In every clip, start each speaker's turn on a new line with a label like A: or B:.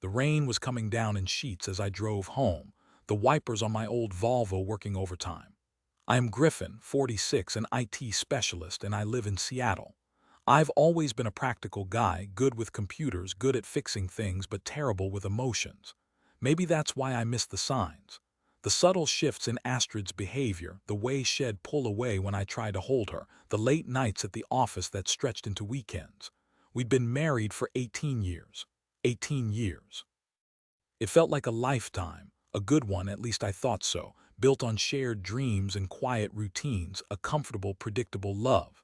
A: The rain was coming down in sheets as I drove home, the wipers on my old Volvo working overtime. I am Griffin, 46, an IT specialist, and I live in Seattle. I've always been a practical guy, good with computers, good at fixing things, but terrible with emotions. Maybe that's why I missed the signs. The subtle shifts in Astrid's behavior, the way she'd pull away when I tried to hold her, the late nights at the office that stretched into weekends. We'd been married for 18 years. 18 years. It felt like a lifetime, a good one, at least I thought so, built on shared dreams and quiet routines, a comfortable, predictable love.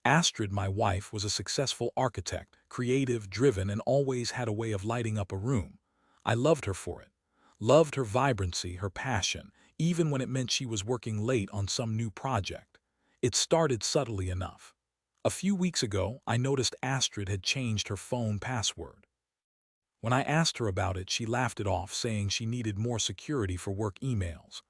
A: Astrid, my wife, was a successful architect, creative, driven, and always had a way of lighting up a room. I loved her for it. Loved her vibrancy, her passion, even when it meant she was working late on some new project. It started subtly enough. A few weeks ago, I noticed Astrid had changed her phone password. When I asked her about it, she laughed it off, saying she needed more security for work emails.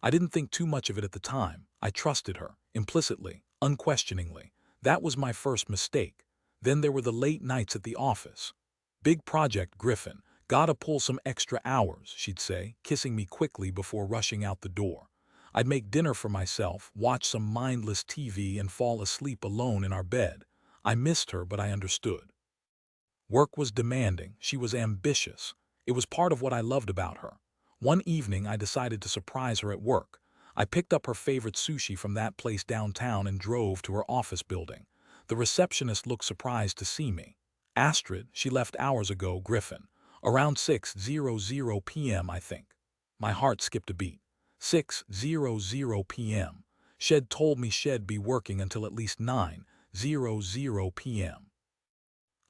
A: I didn't think too much of it at the time. I trusted her, implicitly, unquestioningly. That was my first mistake. Then there were the late nights at the office. Big project, Griffin. Gotta pull some extra hours, she'd say, kissing me quickly before rushing out the door. I'd make dinner for myself, watch some mindless TV, and fall asleep alone in our bed. I missed her, but I understood. Work was demanding, she was ambitious. It was part of what I loved about her. One evening, I decided to surprise her at work. I picked up her favorite sushi from that place downtown and drove to her office building. The receptionist looked surprised to see me. Astrid, she left hours ago, Griffin. Around 6:00 p.m., I think. My heart skipped a beat. 6:00 p.m. She'd told me she'd be working until at least 9:00 p.m.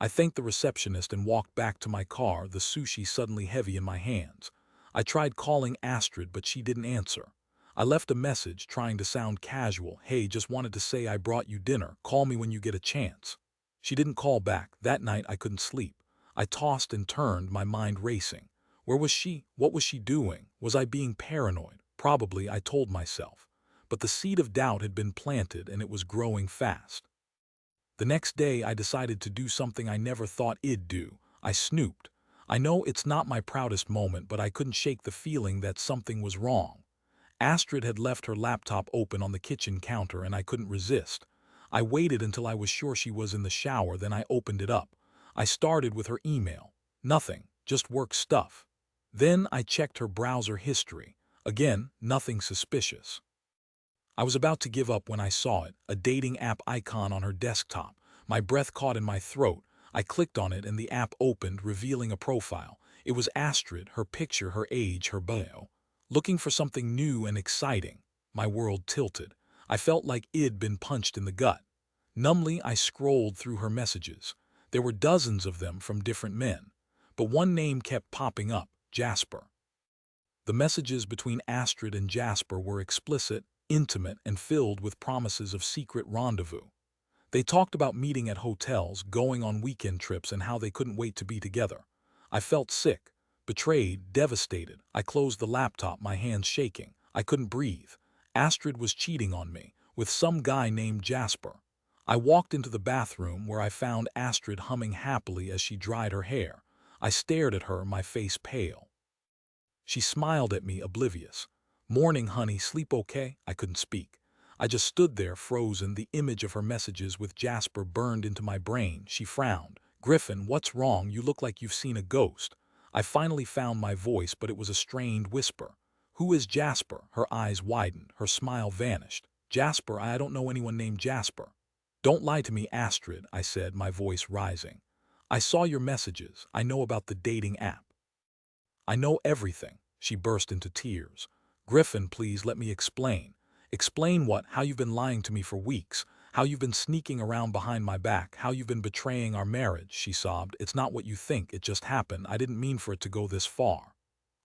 A: I thanked the receptionist and walked back to my car, the sushi suddenly heavy in my hands. I tried calling Astrid, but she didn't answer. I left a message, trying to sound casual. Hey, just wanted to say I brought you dinner. Call me when you get a chance. She didn't call back. That night I couldn't sleep. I tossed and turned, my mind racing. Where was she? What was she doing? Was I being paranoid? Probably, I told myself. But the seed of doubt had been planted, and it was growing fast. The next day, I decided to do something I never thought I'd do. I snooped. I know it's not my proudest moment, but I couldn't shake the feeling that something was wrong. Astrid had left her laptop open on the kitchen counter, and I couldn't resist. I waited until I was sure she was in the shower, then I opened it up. I started with her email. Nothing, just work stuff. Then I checked her browser history. Again, nothing suspicious. I was about to give up when I saw it, a dating app icon on her desktop. My breath caught in my throat. I clicked on it and the app opened, revealing a profile. It was Astrid, her picture, her age, her bio. Looking for something new and exciting. My world tilted. I felt like I'd been punched in the gut. Numbly, I scrolled through her messages. There were dozens of them from different men. But one name kept popping up, Jasper. The messages between Astrid and Jasper were explicit, intimate, and filled with promises of secret rendezvous. They talked about meeting at hotels, going on weekend trips, and how they couldn't wait to be together. I felt sick, betrayed, devastated. I closed the laptop, my hands shaking. I couldn't breathe. Astrid was cheating on me, with some guy named Jasper. I walked into the bathroom, where I found Astrid humming happily as she dried her hair. I stared at her, my face pale. She smiled at me, oblivious. "Morning, honey, sleep okay?" I couldn't speak. I just stood there, frozen, the image of her messages with Jasper burned into my brain. She frowned. "Griffin, what's wrong? You look like you've seen a ghost." I finally found my voice, but it was a strained whisper. "Who is Jasper?" Her eyes widened. Her smile vanished. "Jasper? I don't know anyone named Jasper." "Don't lie to me, Astrid," I said, my voice rising. "I saw your messages. I know about the dating app. I know everything." She burst into tears. "Griffin, please let me explain." "Explain what? How you've been lying to me for weeks. How you've been sneaking around behind my back. How you've been betraying our marriage," she sobbed. "It's not what you think. It just happened. I didn't mean for it to go this far."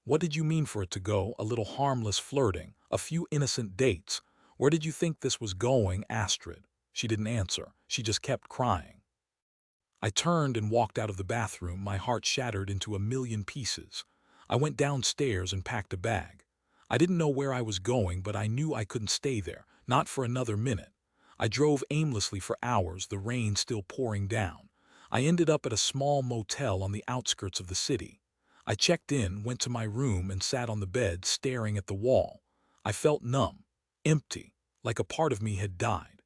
A: "What did you mean for it to go? A little harmless flirting. A few innocent dates. Where did you think this was going, Astrid?" She didn't answer. She just kept crying. I turned and walked out of the bathroom, my heart shattered into a million pieces. I went downstairs and packed a bag. I didn't know where I was going, but I knew I couldn't stay there, not for another minute. I drove aimlessly for hours, the rain still pouring down. I ended up at a small motel on the outskirts of the city. I checked in, went to my room, and sat on the bed staring at the wall. I felt numb, empty, like a part of me had died.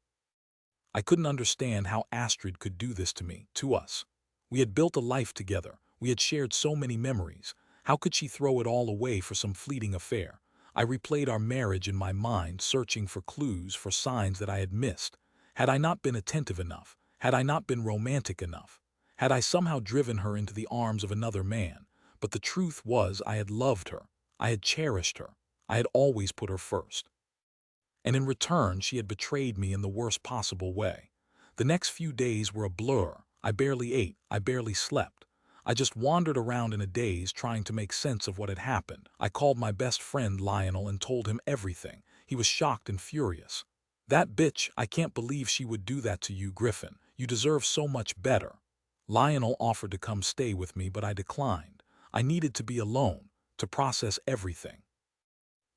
A: I couldn't understand how Astrid could do this to me, to us. We had built a life together. We had shared so many memories. How could she throw it all away for some fleeting affair? I replayed our marriage in my mind, searching for clues, for signs that I had missed. Had I not been attentive enough? Had I not been romantic enough? Had I somehow driven her into the arms of another man? But the truth was, I had loved her. I had cherished her. I had always put her first. And in return, she had betrayed me in the worst possible way. The next few days were a blur. I barely ate. I barely slept. I just wandered around in a daze, trying to make sense of what had happened. I called my best friend Lionel and told him everything. He was shocked and furious. "That bitch, I can't believe she would do that to you, Griffin. You deserve so much better." Lionel offered to come stay with me, but I declined. I needed to be alone, to process everything,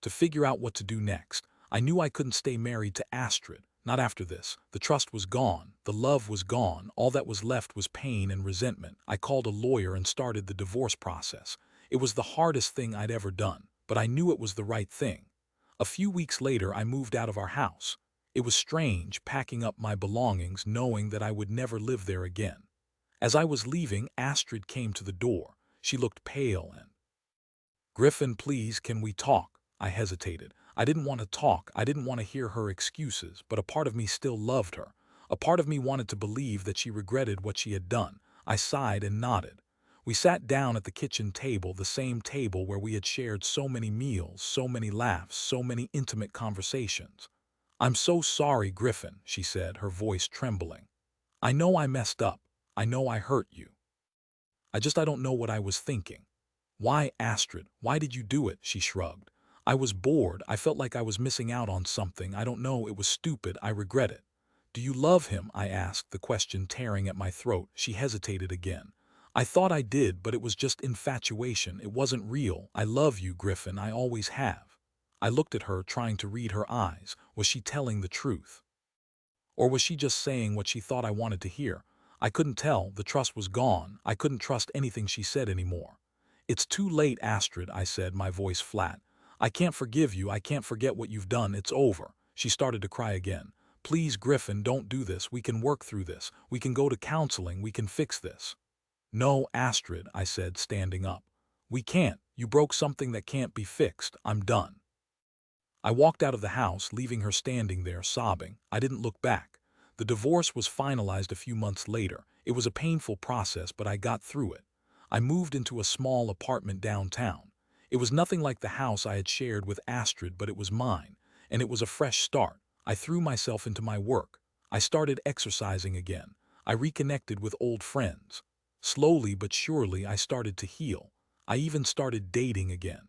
A: to figure out what to do next. I knew I couldn't stay married to Astrid, not after this. The trust was gone, the love was gone, all that was left was pain and resentment. I called a lawyer and started the divorce process. It was the hardest thing I'd ever done, but I knew it was the right thing. A few weeks later, I moved out of our house. It was strange, packing up my belongings, knowing that I would never live there again. As I was leaving, Astrid came to the door. She looked pale and, "Griffin, please, can we talk?" I hesitated. I didn't want to talk. I didn't want to hear her excuses, but a part of me still loved her. A part of me wanted to believe that she regretted what she had done. I sighed and nodded. We sat down at the kitchen table, the same table where we had shared so many meals, so many laughs, so many intimate conversations. "I'm so sorry, Griffin," she said, her voice trembling. "I know I messed up. I know I hurt you. I don't know what I was thinking." "Why, Astrid, why did you do it?" she shrugged. "I was bored. I felt like I was missing out on something. I don't know. It was stupid. I regret it." "Do you love him?" I asked, the question tearing at my throat. She hesitated again. "I thought I did, but it was just infatuation. It wasn't real. I love you, Griffin. I always have." I looked at her, trying to read her eyes. Was she telling the truth? Or was she just saying what she thought I wanted to hear? I couldn't tell. The trust was gone. I couldn't trust anything she said anymore. "It's too late, Astrid," I said, my voice flat. "I can't forgive you. I can't forget what you've done. It's over." She started to cry again. "Please, Griffin, don't do this. We can work through this. We can go to counseling. We can fix this." "No, Astrid," I said, standing up. "We can't. You broke something that can't be fixed. I'm done." I walked out of the house, leaving her standing there, sobbing. I didn't look back. The divorce was finalized a few months later. It was a painful process, but I got through it. I moved into a small apartment downtown. It was nothing like the house I had shared with Astrid, but it was mine, and it was a fresh start. I threw myself into my work. I started exercising again. I reconnected with old friends. Slowly but surely, I started to heal. I even started dating again.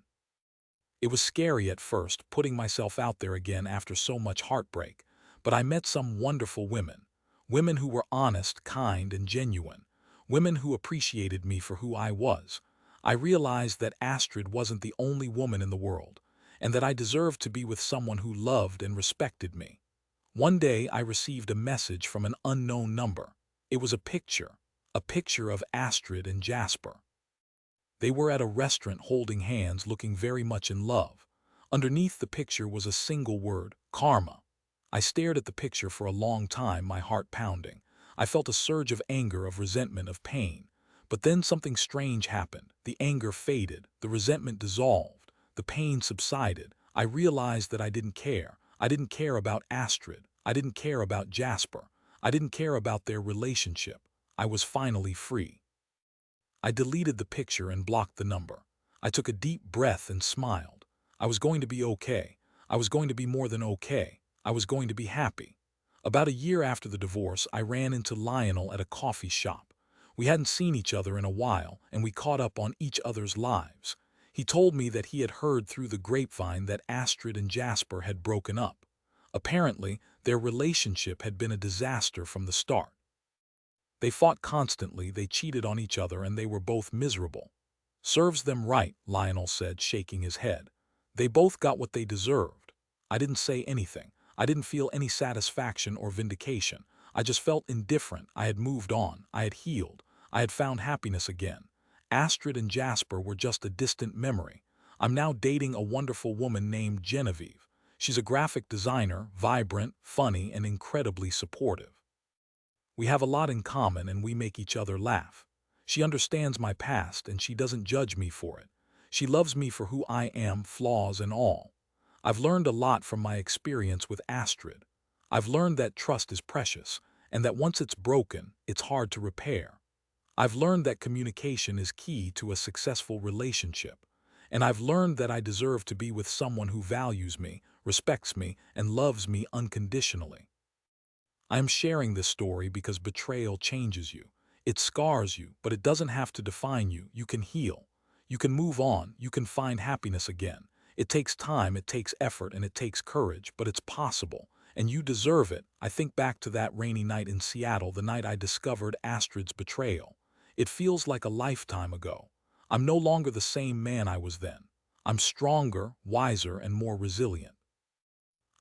A: It was scary at first, putting myself out there again after so much heartbreak, but I met some wonderful women. Women who were honest, kind, and genuine. Women who appreciated me for who I was. I realized that Astrid wasn't the only woman in the world, and that I deserved to be with someone who loved and respected me. One day I received a message from an unknown number. It was a picture of Astrid and Jasper. They were at a restaurant holding hands, looking very much in love. Underneath the picture was a single word: karma. I stared at the picture for a long time, my heart pounding. I felt a surge of anger, of resentment, of pain. But then something strange happened. The anger faded, the resentment dissolved, the pain subsided. I realized that I didn't care. I didn't care about Astrid. I didn't care about Jasper. I didn't care about their relationship. I was finally free. I deleted the picture and blocked the number. I took a deep breath and smiled. I was going to be okay. I was going to be more than okay. I was going to be happy. About a year after the divorce, I ran into Lionel at a coffee shop. We hadn't seen each other in a while, and we caught up on each other's lives. He told me that he had heard through the grapevine that Astrid and Jasper had broken up. Apparently, their relationship had been a disaster from the start. They fought constantly, they cheated on each other, and they were both miserable. "Serves them right," Lionel said, shaking his head. "They both got what they deserved." I didn't say anything. I didn't feel any satisfaction or vindication. I just felt indifferent. I had moved on. I had healed. I had found happiness again. Astrid and Jasper were just a distant memory. I'm now dating a wonderful woman named Genevieve. She's a graphic designer, vibrant, funny, and incredibly supportive. We have a lot in common and we make each other laugh. She understands my past and she doesn't judge me for it. She loves me for who I am, flaws and all. I've learned a lot from my experience with Astrid. I've learned that trust is precious and that once it's broken, it's hard to repair. I've learned that communication is key to a successful relationship. And I've learned that I deserve to be with someone who values me, respects me, and loves me unconditionally. I am sharing this story because betrayal changes you. It scars you, but it doesn't have to define you. You can heal. You can move on. You can find happiness again. It takes time, it takes effort, and it takes courage, but it's possible. And you deserve it. I think back to that rainy night in Seattle, the night I discovered Astrid's betrayal. It feels like a lifetime ago. I'm no longer the same man I was then. I'm stronger, wiser, and more resilient.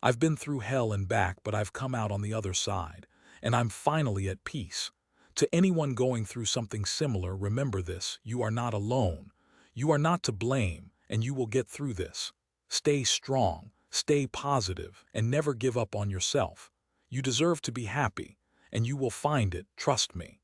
A: I've been through hell and back, but I've come out on the other side, and I'm finally at peace. To anyone going through something similar, remember this: you are not alone. You are not to blame, and you will get through this. Stay strong, stay positive, and never give up on yourself. You deserve to be happy, and you will find it, trust me.